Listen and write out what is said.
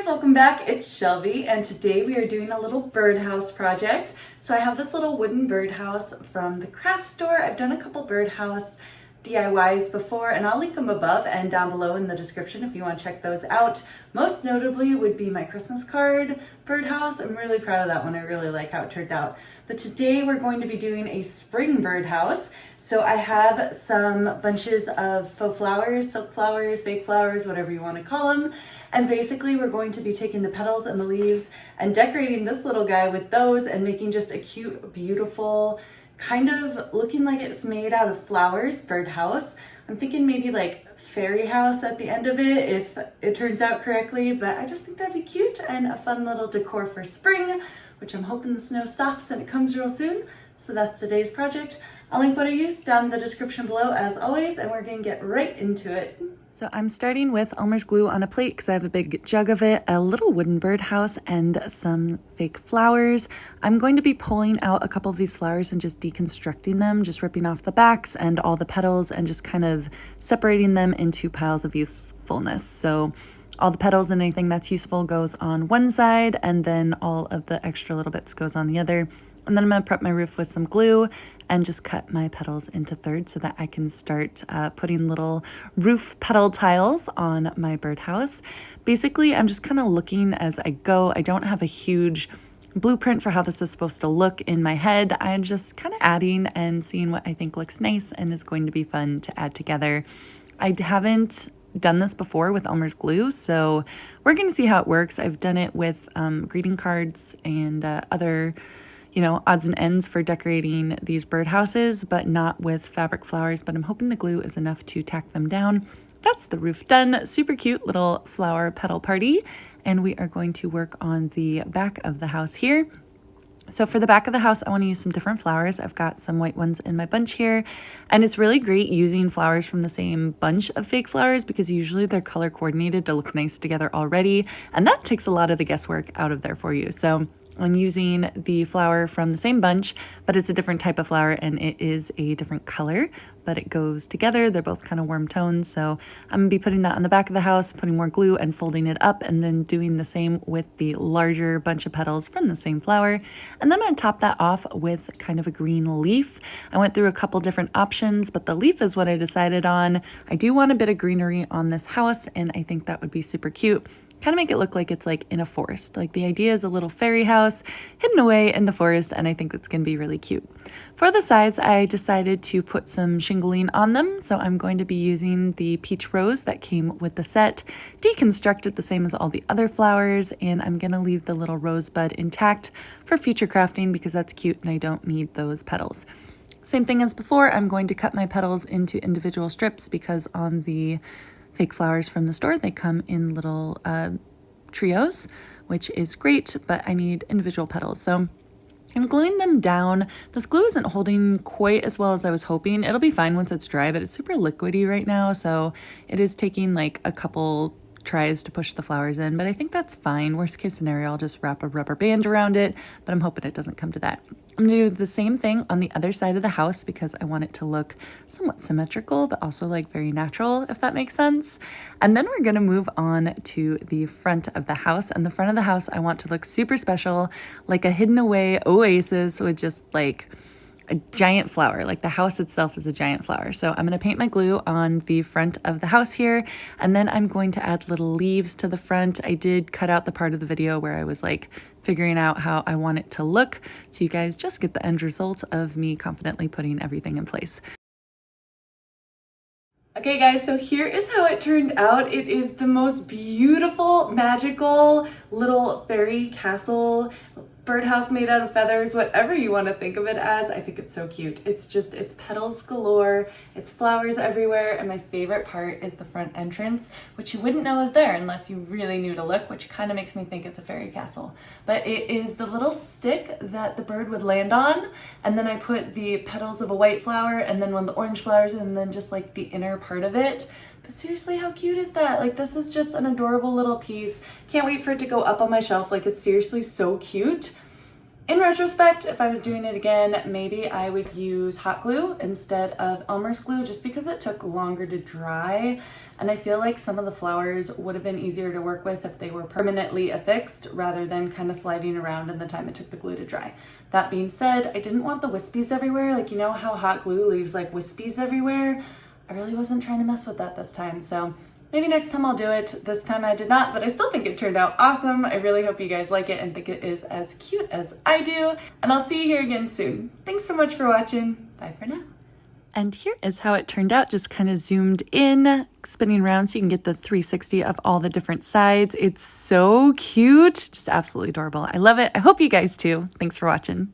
welcome back. It's Shelby and today we are doing a little birdhouse project. So I have this little wooden birdhouse from the craft store. I've done a couple birdhouse DIYs before and I'll link them above and down below in the description if you want to check those out. Most notably would be my Christmas card birdhouse. I'm really proud of that one. I really like how it turned out. But today we're going to be doing a spring birdhouse. So I have some bunches of faux flowers, silk flowers, fake flowers, whatever you want to call them. And basically we're going to be taking the petals and the leaves and decorating this little guy with those and making just a cute, beautiful, kind of looking like it's made out of flowers birdhouse. I'm thinking maybe like fairy house at the end of it if it turns out correctly, but I just think that'd be cute and a fun little decor for spring, which I'm hoping the snow stops and it comes real soon. So that's today's project. I'll link what I used down in the description below as always, and we're gonna get right into it. So I'm starting with Elmer's glue on a plate because I have a big jug of it, a little wooden birdhouse, and some fake flowers. I'm going to be pulling out a couple of these flowers and just deconstructing them, just ripping off the backs and all the petals and just kind of separating them into piles of usefulness. So all the petals and anything that's useful goes on one side, and then all of the extra little bits goes on the other. And then I'm going to prep my roof with some glue and just cut my petals into thirds so that I can start putting little roof petal tiles on my birdhouse. Basically, I'm just kind of looking as I go. I don't have a huge blueprint for how this is supposed to look in my head. I'm just kind of adding and seeing what I think looks nice and is going to be fun to add together. I haven't done this before with Elmer's glue, so we're going to see how it works. I've done it with greeting cards and other odds and ends for decorating these birdhouses, but not with fabric flowers, but I'm hoping the glue is enough to tack them down. That's the roof done. Super cute little flower petal party. And we are going to work on the back of the house here. So for the back of the house, I want to use some different flowers. I've got some white ones in my bunch here, and it's really great using flowers from the same bunch of fake flowers because usually they're color coordinated to look nice together already, and that takes a lot of the guesswork out of there for you. So I'm using the flower from the same bunch, but it's a different type of flower and it is a different color, but it goes together. They're both kind of warm tones. So I'm gonna be putting that on the back of the house, putting more glue and folding it up, and then doing the same with the larger bunch of petals from the same flower. And then I'm gonna top that off with kind of a green leaf. I went through a couple different options, but the leaf is what I decided on. I do want a bit of greenery on this house, and I think that would be super cute. Kind of make it look like it's like in a forest. Like the idea is a little fairy house hidden away in the forest, and I think that's going to be really cute. For the sides, I decided to put some shingling on them, so I'm going to be using the peach rose that came with the set, deconstructed the same as all the other flowers, and I'm going to leave the little rosebud intact for future crafting because that's cute and I don't need those petals. Same thing as before, I'm going to cut my petals into individual strips because on the fake flowers from the store, they come in little trios, which is great, but I need individual petals. So I'm gluing them down. This glue isn't holding quite as well as I was hoping. It'll be fine once it's dry, but it's super liquidy right now, so it is taking like a couple tries to push the flowers in, but I think that's fine. Worst case scenario, I'll just wrap a rubber band around it, but I'm hoping it doesn't come to that. I'm gonna do the same thing on the other side of the house because I want it to look somewhat symmetrical, but also like very natural, if that makes sense. And then we're gonna move on to the front of the house. And the front of the house, I want to look super special, like a hidden away oasis with just like a giant flower. Like the house itself is a giant flower. So I'm going to paint my glue on the front of the house here, and then I'm going to add little leaves to the front. I did cut out the part of the video where I was like figuring out how I want it to look, so you guys just get the end result of me confidently putting everything in place. Okay guys, so here is how it turned out. It is the most beautiful, magical little fairy castle, birdhouse made out of feathers, whatever you want to think of it as. I think it's so cute. It's petals galore, it's flowers everywhere, and my favorite part is the front entrance, which you wouldn't know is there unless you really knew to look, which kind of makes me think it's a fairy castle. But it is the little stick that the bird would land on, and then I put the petals of a white flower, and then one of the orange flowers, and then just like the inner part of it. But seriously, how cute is that? Like, this is just an adorable little piece. Can't wait for it to go up on my shelf. Like, it's seriously so cute. In retrospect, if I was doing it again, maybe I would use hot glue instead of Elmer's glue just because it took longer to dry. And I feel like some of the flowers would have been easier to work with if they were permanently affixed rather than kind of sliding around in the time it took the glue to dry. That being said, I didn't want the wispies everywhere. Like, you know how hot glue leaves like wispies everywhere? I really wasn't trying to mess with that this time. So maybe next time I'll do it. This time I did not, but I still think it turned out awesome. I really hope you guys like it and think it is as cute as I do. And I'll see you here again soon. Thanks so much for watching. Bye for now. And here is how it turned out, just kind of zoomed in, spinning around so you can get the 360 of all the different sides. It's so cute, just absolutely adorable. I love it. I hope you guys too. Thanks for watching.